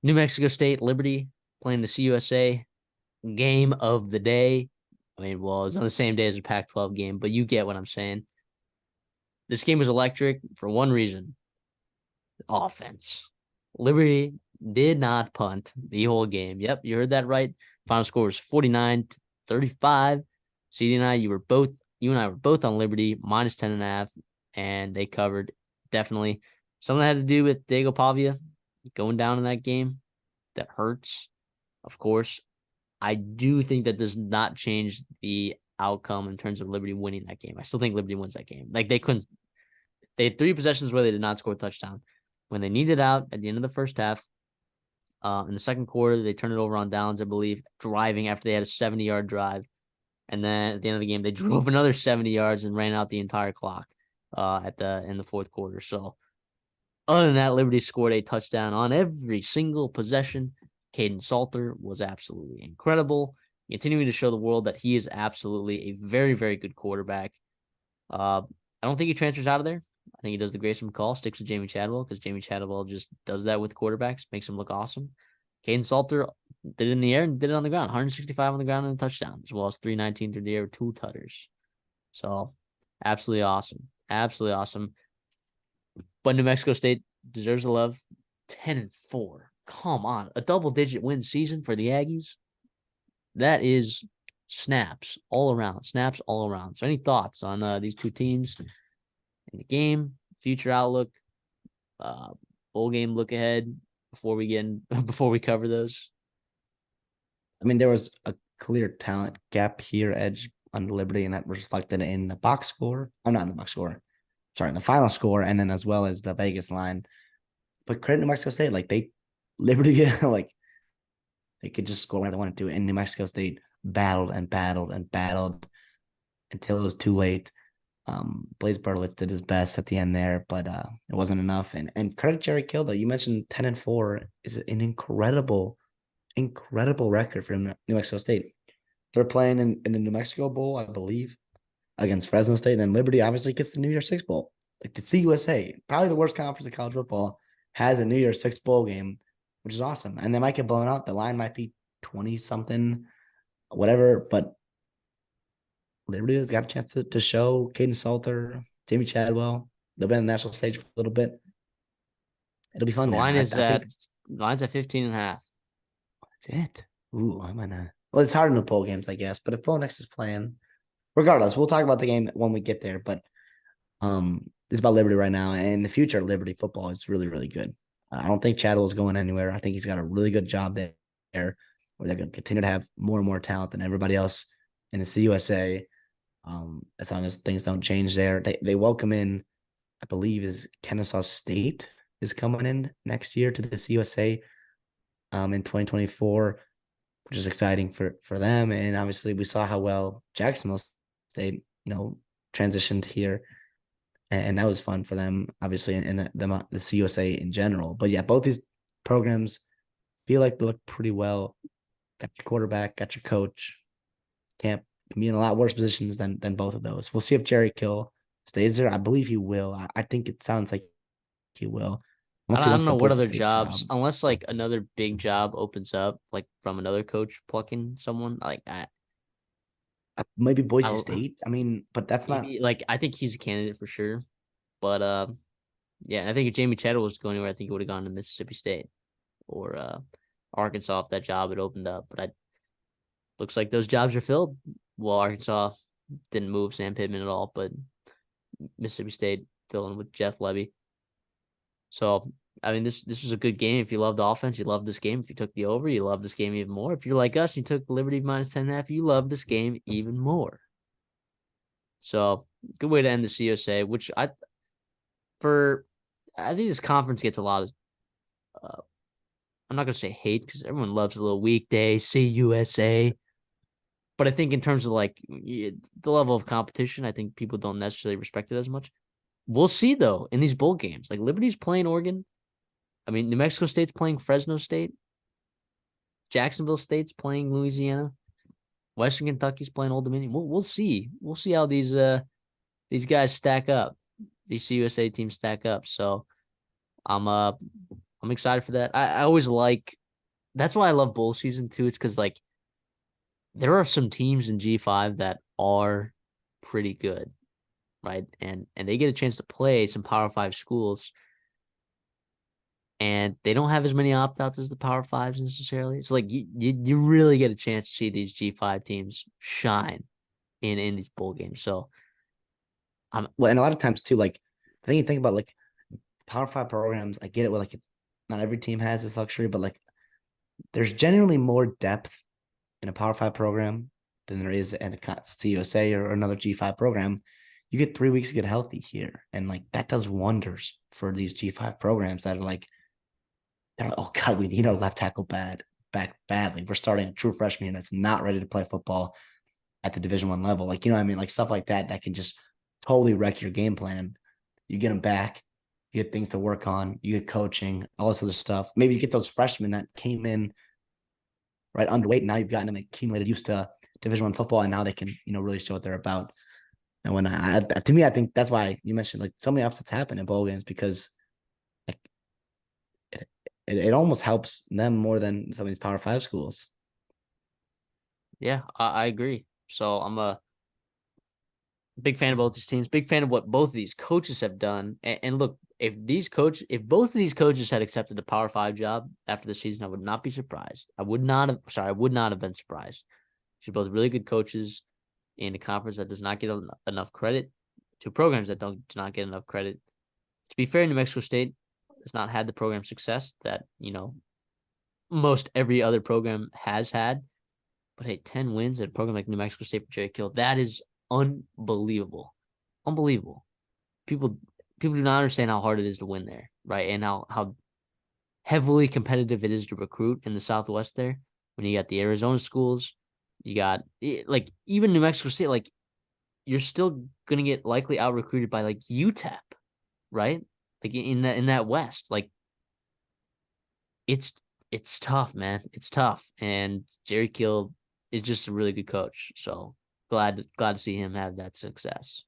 New Mexico State, Liberty playing the CUSA game of the day. I mean, well, it's on the same day as a Pac-12 game, but you get what I'm saying. This game was electric for one reason: offense. Liberty did not punt the whole game. Yep, you heard that right. Final score was 49-35. CD and I, you and I were both on Liberty minus 10.5, and they covered definitely. Something that had to do with Diego Pavia going down in that game. That hurts, of course. I do think that does not change the outcome in terms of Liberty winning that game. I still think Liberty wins that game. Like they had 3 possessions where they did not score a touchdown. When they needed out at the end of the first half, in the second quarter, they turned it over on downs, I believe, driving after they had a 70-yard drive. And then at the end of the game, they drove another 70 yards and ran out the entire clock in the fourth quarter. So other than that, Liberty scored a touchdown on every single possession. Caden Salter was absolutely incredible, continuing to show the world that he is absolutely a very, very good quarterback. I don't think he transfers out of there. I think he does the Grayson McCall, sticks with Jamie Chadwell because Jamie Chadwell just does that with quarterbacks, makes him look awesome. Caden Salter did it in the air and did it on the ground, 165 on the ground and a touchdown, as well as 319 through the air with 2 tutters. So absolutely awesome. Absolutely awesome. But New Mexico State deserves the love. 10-4. Come on. A double-digit win season for the Aggies. That is snaps all around. Snaps all around. So any thoughts on these two teams in the game, future outlook, bowl game look ahead before we cover those? I mean, there was a clear talent gap here, edge on Liberty, and that was reflected in the box score. I'm not in the box score. Sorry, in the final score, and then as well as the Vegas line. But credit New Mexico State, like Liberty, like they could just score whenever they wanted to, and New Mexico State battled and battled and battled until it was too late. Blaze Bertolitz did his best at the end there, but it wasn't enough. And credit Jerry Kill, though. You mentioned 10-4 is an incredible record for New Mexico State. They're playing in the New Mexico Bowl, I believe, against Fresno State. And then Liberty obviously gets the New Year's Six Bowl. Like the CUSA, probably the worst conference in college football, has a New Year's Six Bowl game, which is awesome. And they might get blown out. The line might be 20 something, whatever. But Liberty has got a chance to show Caden Salter, Jamie Chadwell. They'll be on the national stage for a little bit. It'll be fun The there. line I is think at line's at 15.5. that's it. Ooh, I'm gonna. Well, it's hard in the bowl games, I guess. But if Bo Nix is playing, regardless, we'll talk about the game when we get there. But it's about Liberty right now, and the future of Liberty football is really, really good. I don't think Chadwell's going anywhere. I think he's got a really good job there, where they're going to continue to have more and more talent than everybody else in the CUSA. As long as things don't change there, they welcome in, I believe, is Kennesaw State is coming in next year to the CUSA in 2024, which is exciting for them. And obviously, we saw how well Jacksonville State, transitioned here, and that was fun for them. Obviously, in the CUSA in general. But yeah, both these programs feel like they look pretty well. Got your quarterback, got your coach. Can't be in a lot worse positions than both of those. We'll see if Jerry Kill stays there. I believe he will. I think it sounds like he will. Unless he I wants don't the know what Boise other State job. jobs, unless like another big job opens up, like from another coach plucking someone like that. Maybe Boise I State. I mean, but that's not. maybe like I think he's a candidate for sure. But yeah, I think if Jamie Chadwell was going anywhere, I think he would have gone to Mississippi State or Arkansas if that job had opened up. But I looks like those jobs are filled. Well, Arkansas didn't move Sam Pittman at all, but Mississippi State filling with Jeff Levy. So I mean, this was a good game. If you loved the offense, you loved this game. If you took the over, you loved this game even more. If you're like us, you took Liberty minus 10.5, you love this game even more. So good way to end the CSA, which I think this conference gets a lot of I'm not gonna say hate because everyone loves a little weekday CUSA. But I think in terms of like the level of competition, I think people don't necessarily respect it as much. We'll see though in these bowl games. Like Liberty's playing Oregon. I mean, New Mexico State's playing Fresno State. Jacksonville State's playing Louisiana. Western Kentucky's playing Old Dominion. We'll see. We'll see how these guys stack up. These CUSA teams stack up. So I'm I'm excited for that. I always like that's why I love bowl season too. It's because like there are some teams in G5 that are pretty good, right? And they get a chance to play some Power Five schools, and they don't have as many opt outs as the Power Fives necessarily. It's like you really get a chance to see these G5 teams shine in these bowl games. So I'm Well, and a lot of times too, like the thing you think about, like Power Five programs, I get it. Where like not every team has this luxury, but like there's generally more depth in a Power Five program than there is in a CUSA or another G5 program. You get 3 weeks to get healthy here, and like that does wonders for these G5 programs that are like, they're like, oh god, we need our left tackle back badly. We're starting a true freshman here that's not ready to play football at the Division 1 level. Like, you know what I mean? Like stuff like that that can just totally wreck your game plan. You get them back, you get things to work on, you get coaching, all this other stuff. Maybe you get those freshmen that came in right underweight. Now you've gotten them accumulated used to Division 1 football, and now they can, really show what they're about. And when to me, I think that's why you mentioned like so many upsets happen in bowl games, because like it almost helps them more than some of these Power Five schools. yeah, I agree. So I'm a big fan of both these teams. Big fan of what both of these coaches have done. And look, if both of these coaches had accepted a Power Five job after the season, I would not be surprised. I would not have. Sorry, I would not have been surprised. They're both really good coaches in a conference that does not get enough credit, to programs that do not get enough credit. To be fair, New Mexico State has not had the program success that most every other program has had. But hey, 10 wins at a program like New Mexico State for Jerry Kill, that is unbelievable. Unbelievable. People people do not understand how hard it is to win there, right? And how heavily competitive it is to recruit in the Southwest there. When you got the Arizona schools, you got like even New Mexico State, like you're still gonna get likely out recruited by like UTEP, right? Like in that West. Like it's it's tough, man. It's tough. And Jerry Kill is just a really good coach. So glad to see him have that success.